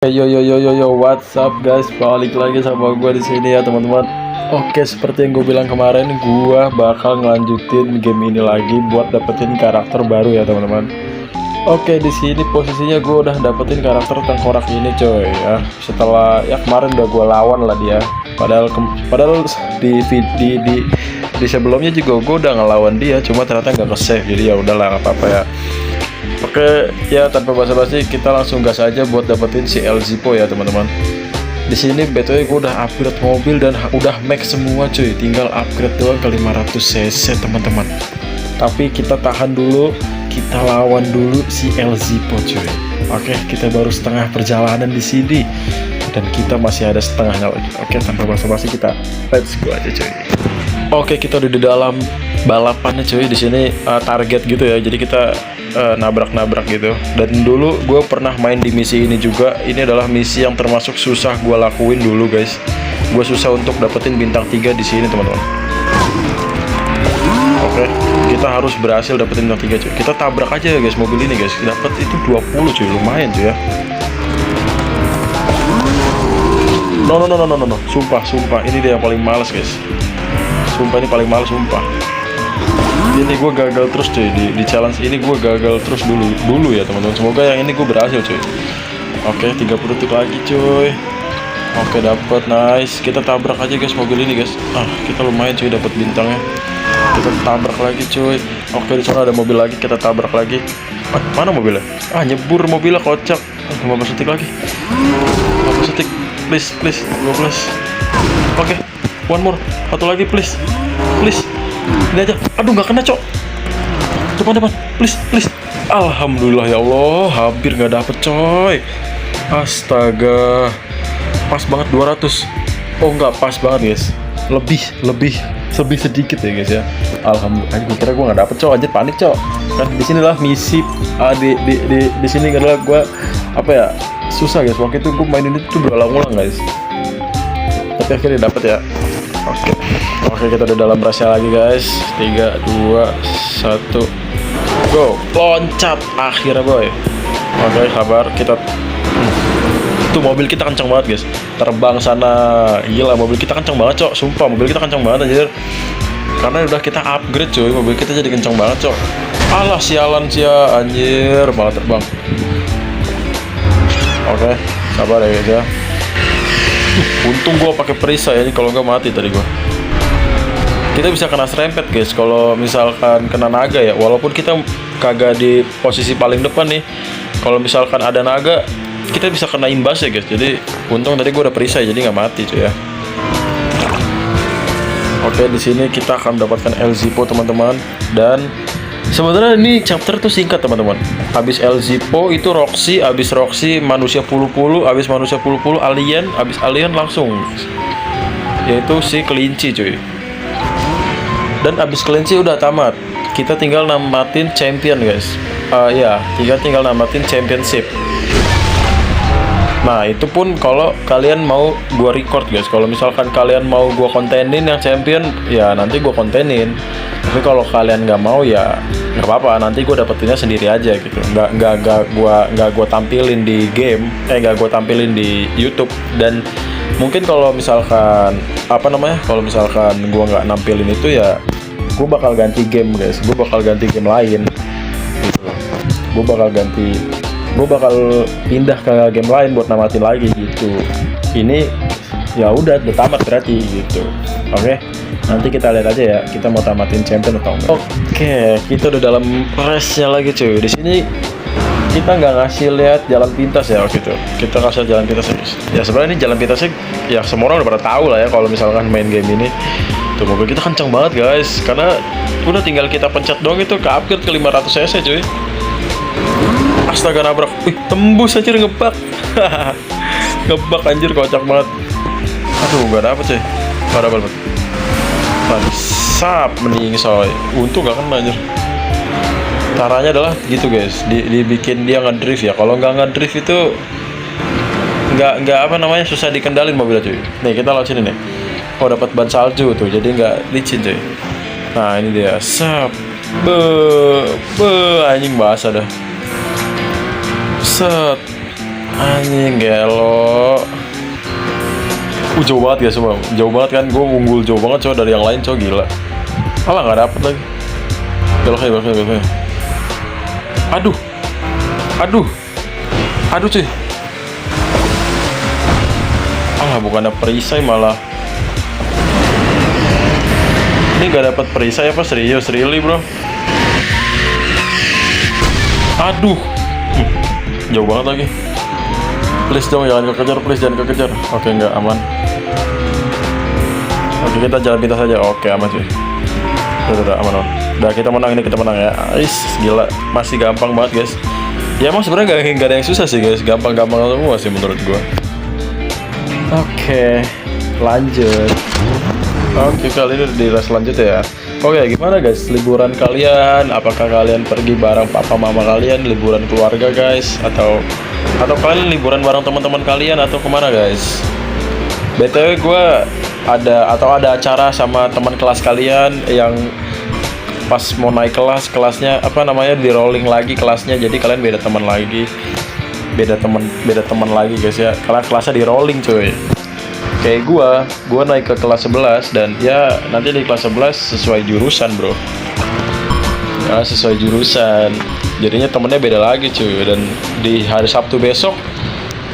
Yo, what's up guys? Balik lagi sama gue di sini ya teman-teman. Oke, seperti yang gue bilang kemarin, gue bakal ngelanjutin game ini lagi buat dapetin karakter baru ya teman-teman. Oke, di sini posisinya gue udah dapetin karakter tengkorak ini coy ya. Setelah ya kemarin udah gue lawan lah dia. Padahal di sebelumnya juga gue udah ngelawan dia, cuma ternyata nggak ke-save. Jadi ya udahlah, nggak apa-apa ya. Oke, ya tanpa basa-basi kita langsung gas aja buat dapetin si El Zippo ya teman-teman. Di sini btw gue udah upgrade mobil dan udah max semua cuy, tinggal upgrade doang ke 500 cc teman-teman. Tapi kita tahan dulu, kita lawan dulu si El Zippo cuy. Oke, kita baru setengah perjalanan di sini dan kita masih ada setengahnya lagi. Oke, tanpa basa-basi kita let's go aja cuy. Oke, kita udah di dalam balapannya cuy. Di sini target gitu ya. Jadi kita nabrak-nabrak gitu. Dan dulu gue pernah main di misi ini juga. Ini adalah misi yang termasuk susah gue lakuin dulu guys. Gue susah untuk dapetin bintang 3 di sini teman-teman. Oke, kita harus berhasil dapetin bintang 3 cuy. Kita tabrak aja ya guys mobil ini guys. Dapat itu 20 cuy, lumayan cuy ya. No. Sumpah, ini dia yang paling males guys. Sumpah ini paling males, sumpah. Ini gue gagal terus cuy, di challenge ini gue gagal terus dulu ya teman-teman. Semoga yang ini gue berhasil cuy. Oke, 30 detik lagi cuy. Oke, dapat, nice. Kita tabrak aja guys mobil ini guys. Kita lumayan cuy dapat bintangnya. Kita tabrak lagi cuy. Oke, di sana ada mobil lagi, kita tabrak lagi. Mana mobilnya? Nyebur mobilnya, kocak. 15 detik lagi. 15 detik, please 12. Oke, one more, satu lagi please. Ini aja. Aduh, nggak kena cok. Depan, please. Alhamdulillah ya Allah, hampir nggak dapet coy. Astaga, pas banget 200. Oh nggak pas banget guys, lebih sedikit ya guys ya. Alhamdulillah, gue kira gue nggak dapet cok, anjir panik cok. Kan di sini lah misi di sini adalah gue susah guys. Waktu itu gue mainin itu berulang-ulang guys, tapi akhirnya dapet ya. Oke, kita udah dalam rahasia lagi guys. 3, 2, 1, go, loncat akhirnya boy. Oke, sabar, kita tuh mobil kita kencang banget guys, terbang sana. Gila, mobil kita kencang banget cok, sumpah mobil kita kencang banget anjir. Karena udah kita upgrade cuy, mobil kita jadi kencang banget cok. Alah, sialan anjir, malah terbang. Oke, sabar ya guys ya. Untung gua pakai perisai ya, kalau nggak mati tadi gua. Kita bisa kena serempet guys kalau misalkan kena naga ya, walaupun kita kagak di posisi paling depan nih. Kalau misalkan ada naga, kita bisa kena imbas ya guys. Jadi untung tadi gua udah perisai jadi nggak mati cuy ya. Oke, di sini kita akan mendapatkan El Zippo teman-teman. Dan sebenarnya ini chapter tuh singkat teman-teman. Habis El Zippo itu Roxy, habis Roxy manusia pulu-pulu, habis manusia pulu-pulu alien, habis alien langsung yaitu si kelinci cuy. Dan habis kelinci udah tamat. Kita tinggal namatin champion guys. Tinggal namatin championship. Nah, itu pun kalau kalian mau gua record guys. Kalau misalkan kalian mau gua kontenin yang champion, ya nanti gua kontenin. Tapi kalau kalian nggak mau ya nggak apa-apa, nanti gue dapetinnya sendiri aja gitu. Nggak gua tampilin di game, nggak gua tampilin di YouTube. Dan mungkin kalau misalkan kalau misalkan gua nggak nampilin itu ya gue bakal ganti game guys. Gue bakal ganti game lain gitu. Gue bakal pindah ke game lain buat namatin lagi gitu. Ini ya udah tamat berarti gitu. Oke, nanti kita lihat aja ya, kita mau tamatin champion atau enggak. Oke, kita udah dalam race-nya lagi cuy. Di sini kita nggak ngasih lihat jalan pintas ya gitu. Kita kasih jalan pintas guys. Ya sebenarnya ini jalan pintasnya ya semua orang udah pada tahu lah ya kalau misalkan main game ini. Tuh mobil kita kencang banget guys, karena udah tinggal kita pencet doang itu ke upgrade ke 500 cc cuy. Astaga, nabrak. Tembus anjir, ngebak. Ngebak anjir, kocak banget. Aduh, nggak dapet cuy. Nggak dapet. Mantap, mending soy. Untung nggak kena anjir. Caranya adalah gitu guys, dibikin dia ngedrift ya. Kalau nggak ngedrift itu nggak susah dikendalin mobilnya cuy. Nih kita lawan sini nih. Oh, dapat ban salju tuh, jadi nggak licin cuy. Nah ini dia, anjing basah dah. Set, Anjing gelo. Jauh banget ya semua. Jauh banget kan, gue unggul jauh banget coba dari yang lain coba, gila. Malah nggak dapet lagi. Beloknya. Aduh. Aduh cuy. Bukannya perisai malah. Ini gak dapat perisai apa serius, really bro? Aduh. Jauh banget lagi. Please dong, jangan kekejar. Oke, nggak aman. Oke, kita jalan pintas saja. Oke, aman sih. Udah aman. Udah, kita menang ya. Gila, masih gampang banget guys. Ya emang sebenarnya gak ada yang susah sih guys. Gampang-gampang semua sih menurut gua. Oke, lanjut. Oke, kali ini di race selanjutnya ya. Oke, gimana guys liburan kalian? Apakah kalian pergi bareng papa mama kalian, liburan keluarga guys, atau kalian liburan bareng teman-teman kalian atau kemana guys? BTW gue ada acara sama teman kelas kalian yang pas mau naik kelasnya apa namanya, di rolling lagi kelasnya, jadi kalian beda teman lagi guys ya, kalian kelasnya di rolling cuy. Kayak gue naik ke kelas 11 dan ya nanti di kelas 11 sesuai jurusan bro. Nah, sesuai jurusan jadinya temennya beda lagi cuy. Dan di hari Sabtu besok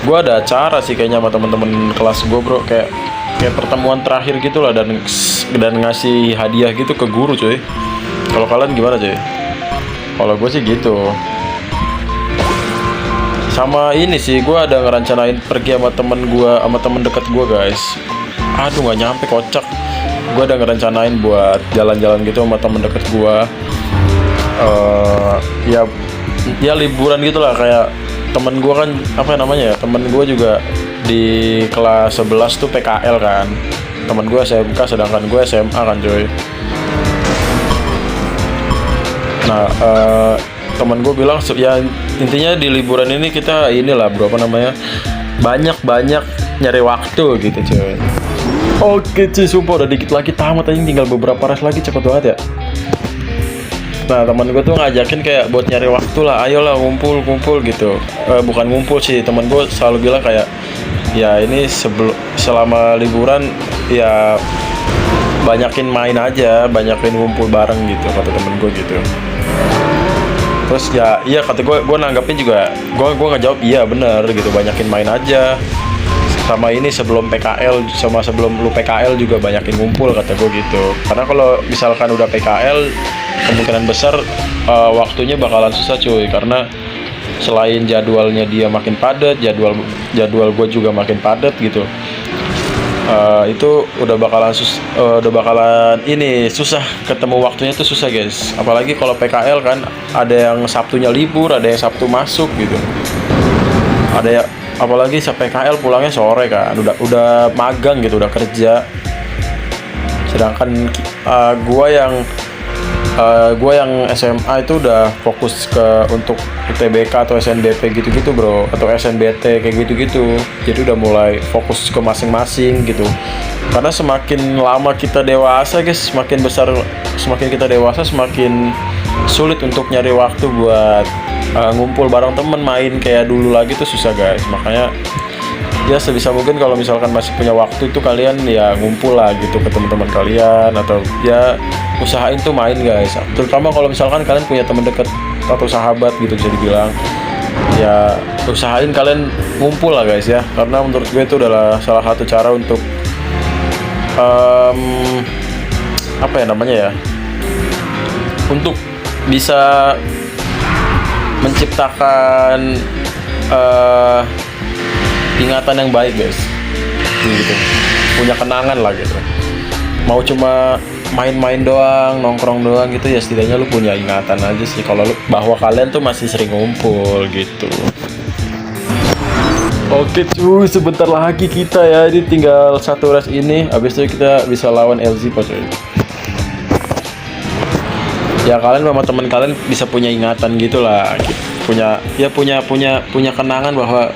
gue ada acara sih kayaknya sama temen-temen kelas gue bro, kayak pertemuan terakhir gitulah, dan ngasih hadiah gitu ke guru cuy. Kalau kalian gimana cuy? Kalau gue sih gitu. Sama ini sih, gue ada ngerencanain pergi sama temen deket gue guys. Aduh nggak nyampe, kocak. Gue ada ngerencanain buat jalan-jalan gitu sama temen deket gue. Ya liburan gitulah, kayak temen gue kan apa namanya ya, temen gue juga di kelas 11 tuh PKL kan. Temen gue SMK sedangkan gue SMA kan coy. Nah temen gue bilang ya intinya di liburan ini kita inilah bro, apa namanya, banyak nyari waktu gitu cuy. Oke cuy, sumpah udah dikit lagi tamat aja, tinggal beberapa race lagi, cepet banget ya. Nah teman gue tuh ngajakin kayak buat nyari waktu lah, ayolah ngumpul gitu. Bukan ngumpul sih, teman gue selalu bilang kayak ya ini selama liburan ya banyakin main aja, banyakin ngumpul bareng gitu, kata temen gue gitu. Terus ya iya kata gue nanggapin juga, gue ngejawab iya bener gitu, banyakin main aja. Sama ini sebelum PKL, sama sebelum lu PKL juga banyakin ngumpul kata gue gitu. Karena kalau misalkan udah PKL kemungkinan besar waktunya bakalan susah cuy, karena selain jadwalnya dia makin padat, jadwal gue juga makin padat gitu. Itu udah bakalan ini susah ketemu waktunya tuh, susah guys. Apalagi kalau PKL kan ada yang Sabtunya libur, ada yang Sabtu masuk gitu. Ada ya, apalagi PKL pulangnya sore kan, udah magang gitu, udah kerja. Sedangkan gue yang SMA itu udah fokus untuk UTBK atau SNBP gitu-gitu bro, atau SNBT kayak gitu-gitu. Jadi udah mulai fokus ke masing-masing gitu. Karena semakin lama kita dewasa guys, semakin kita dewasa semakin sulit untuk nyari waktu buat ngumpul bareng temen, main kayak dulu lagi tuh susah guys. Makanya ya sebisa mungkin kalau misalkan masih punya waktu itu kalian ya ngumpul lah gitu ke teman-teman kalian, atau ya usahain tuh main guys. Terutama kalau misalkan kalian punya teman dekat atau sahabat gitu bisa dibilang, ya usahain kalian ngumpul lah guys ya. Karena menurut gue itu adalah salah satu cara untuk apa ya namanya ya, untuk bisa menciptakan ingatan yang baik guys gitu, punya kenangan lah gitu. Mau cuma main-main doang, nongkrong doang gitu ya, setidaknya lu punya ingatan aja sih kalau lu bahwa kalian tuh masih sering ngumpul gitu. Oke cuy, sebentar lagi kita ya, ini tinggal satu race ini, habis itu kita bisa lawan LZ coy. Ya kalian sama teman kalian bisa punya ingatan gitulah, punya kenangan bahwa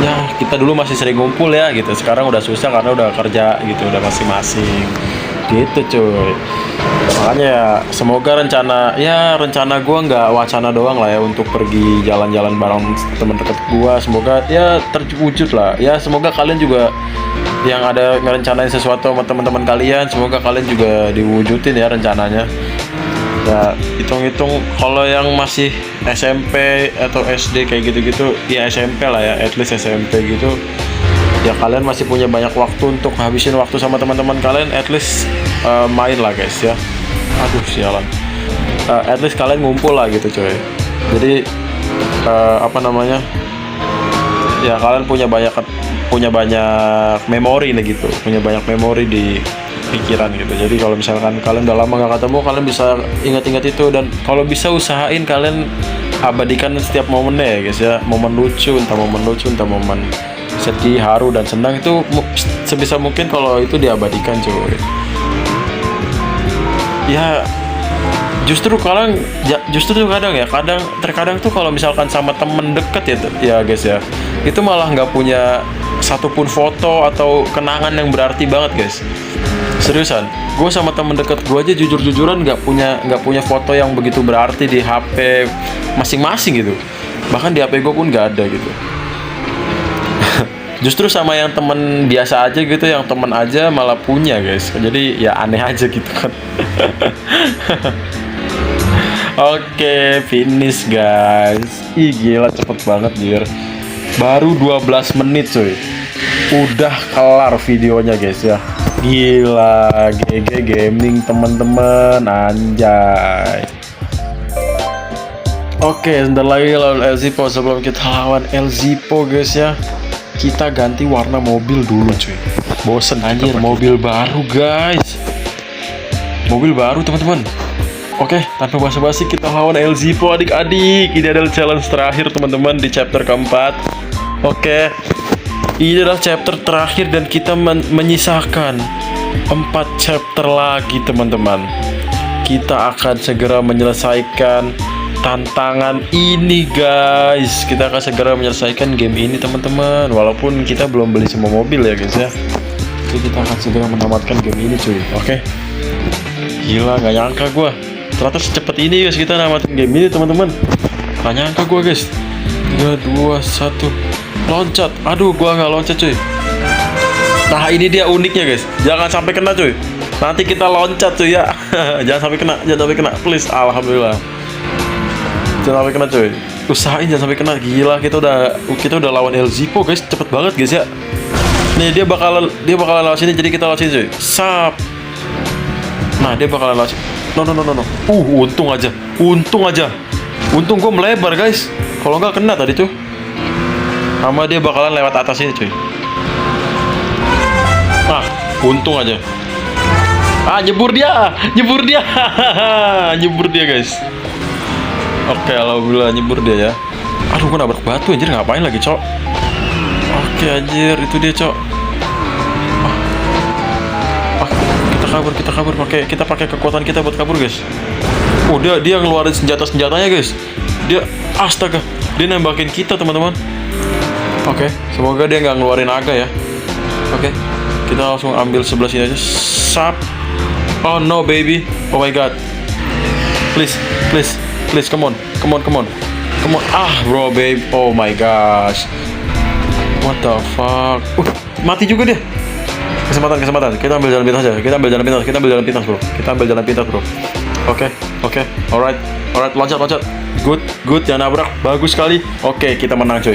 ya kita dulu masih sering ngumpul ya gitu. Sekarang udah susah karena udah kerja gitu, udah masing-masing gitu cuy. Makanya ya, semoga rencana gua nggak wacana doang lah ya untuk pergi jalan-jalan bareng teman dekat gua. Semoga ya terwujud lah. Ya semoga kalian juga yang ada ngerencanain sesuatu sama teman-teman kalian, semoga kalian juga diwujudin ya rencananya. Ya hitung-hitung kalau yang masih SMP atau SD kayak gitu-gitu, ya SMP lah ya, at least SMP gitu. Ya kalian masih punya banyak waktu untuk habisin waktu sama teman-teman kalian, at least main lah guys ya. Aduh sialan. At least kalian ngumpul lah gitu coy. Jadi apa namanya? Ya kalian punya banyak memori nih gitu, punya banyak memori di pikiran gitu. Jadi kalau misalkan kalian udah lama nggak ketemu, kalian bisa ingat-ingat itu, dan kalau bisa usahain kalian abadikan setiap momennya ya guys ya. Momen lucu, entah momen sedih, haru, dan senang itu sebisa mungkin kalau itu diabadikan cuy. Ya justru kadang terkadang tuh kalau misalkan sama temen deket ya guys ya, itu malah nggak punya satupun foto atau kenangan yang berarti banget guys. Seriusan, gue sama temen deket gue aja jujur-jujuran nggak punya foto yang begitu berarti di HP masing-masing gitu. Bahkan di HP gue pun nggak ada gitu. Justru sama yang temen biasa aja gitu, yang temen aja malah punya guys. Jadi ya aneh aja gitu kan. Oke, finish guys. Ih gila cepet banget dir. Baru 12 menit cuy, udah kelar videonya guys ya. Gila, GG Gaming teman-teman, anjay. Oke, sebentar lagi lawan El Zipo. Sebelum kita lawan El Zipo guys ya, kita ganti warna mobil dulu cuy. Bosen anjir mobil baru guys. Mobil baru teman-teman. Oke, tanpa basa-basi kita lawan El Zipo adik-adik. Ini adalah challenge terakhir teman-teman di chapter keempat. Oke, ini adalah chapter terakhir dan kita menyisakan 4 chapter lagi teman-teman. Kita akan segera menyelesaikan tantangan ini guys. Kita akan segera menyelesaikan game ini teman-teman. Walaupun kita belum beli semua mobil ya guys ya. Jadi kita akan segera menamatkan game ini cuy. Oke. Gila, gak nyangka gue ternyata secepat ini guys kita namatin game ini teman-teman. Gak nyangka gue guys. 3, 2, 1 loncat. Aduh gua nggak loncat cuy. Nah ini dia uniknya guys, jangan sampai kena cuy. Nanti kita loncat cuy ya. Jangan sampai kena please. Alhamdulillah, jangan sampai kena cuy. Usahain jangan sampai kena. Gila, kita udah lawan El Zipo guys, cepet banget guys ya. Nih dia bakalan lewat sini, jadi kita lewat sini cuy. Sap. Nah dia bakalan lewat sini. No. Untung aja. Untung gue melebar guys. Kalau nggak kena tadi tuh. Sama dia bakalan lewat atas ini cuy. Untung aja. Nyebur dia. Nyebur dia guys. Oke, alhamdulillah nyebur dia ya. Aduh, gue nabrak batu anjir, ngapain lagi cok. Oke anjir, itu dia cok. Kita kabur kita pakai kekuatan kita buat kabur guys. Dia ngeluarin senjatanya guys. Astaga, dia nembakin kita teman-teman. Oke, semoga dia nggak ngeluarin naga ya. Oke, kita langsung ambil sebelah sini aja. Sap. Oh no baby. Oh my god. Please, come on. Bro babe. Oh my gosh. What the fuck. Mati juga dia. Kesempatan. Kita ambil jalan pintas aja. Kita ambil jalan pintas bro. Oke. Alright, loncat. Good, jangan nabrak. Bagus sekali. Oke, kita menang cuy.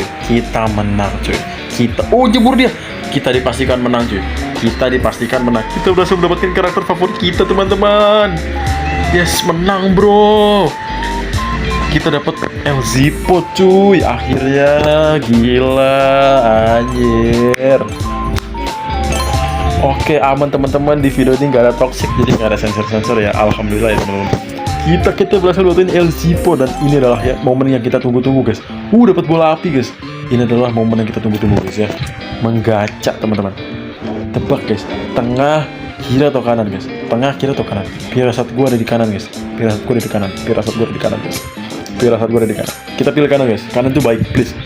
Jebur dia. Kita dipastikan menang cuy. Kita berhasil mendapatkan karakter favorit kita teman-teman. Yes, menang bro. Kita dapat El Zipo cuy. Akhirnya, gila anjir. Oke, aman teman-teman. Di video ini nggak ada toxic, jadi nggak ada sensor ya. Alhamdulillah ya teman-teman. Kita berhasil dapetin El Zipo, dan ini adalah ya momen yang kita tunggu-tunggu guys. Dapat bola api guys. Ini adalah momen yang kita tunggu-tunggu guys ya. Menggacha teman-teman. Tebak guys, tengah, kiri atau kanan guys. Tengah, kiri atau kanan. Firasat gue ada di kanan guys. Firasat gue ada di kanan. Kita pilih kanan guys. Kanan tuh baik, please.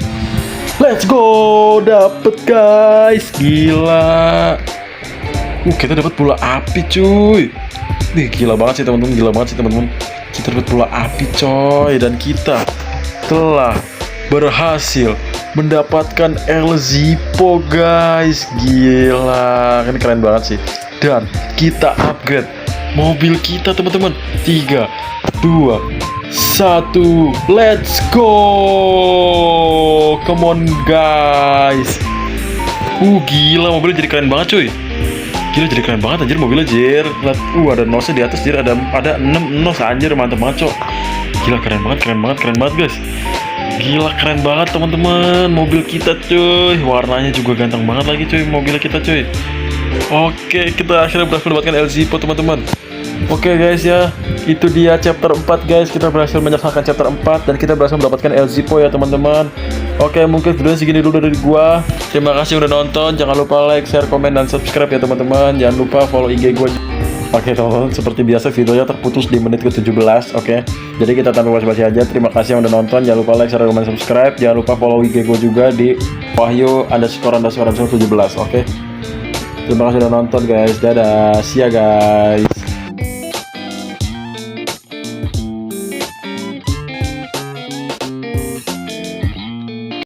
Let's go, dapet guys. Gila. Kita dapat bola api cuy. Wih, gila banget sih teman-teman, gila banget sih teman-teman. Kita dapat bola api coy, dan kita telah berhasil mendapatkan El Zippo guys. Gila, ini keren banget sih. Dan kita upgrade mobil kita teman-teman. 3, 2, 1, let's go. Come on guys. Gila, mobilnya jadi keren banget cuy. Gila, jadi keren banget anjir mobilnya jir. Lihat, ada nosnya di atas jir, ada 6 nos anjir, mantep banget cok. Gila, keren banget guys. Gila, keren banget teman-teman mobil kita cuy. Warnanya juga ganteng banget lagi cuy mobil kita cuy. Oke, kita akhirnya berhasil mendapatkan El Zippo teman-teman. Oke guys ya, itu dia chapter 4 guys. Kita berhasil menyelesaikan chapter 4 dan kita berhasil mendapatkan El Zippo ya teman-teman. Oke, mungkin videonya segini dulu dari gua. Terima kasih udah nonton. Jangan lupa like, share, komen, dan subscribe ya teman-teman. Jangan lupa follow IG gua. Oke teman-teman, seperti biasa videonya terputus di menit ke-17. Oke, jadi kita tanpa basa-basi aja. Terima kasih yang udah nonton. Jangan lupa like, share, komen, subscribe. Jangan lupa follow IG gua juga di Wahyu__17. Oke, terima kasih udah nonton guys. Dadah, see ya guys.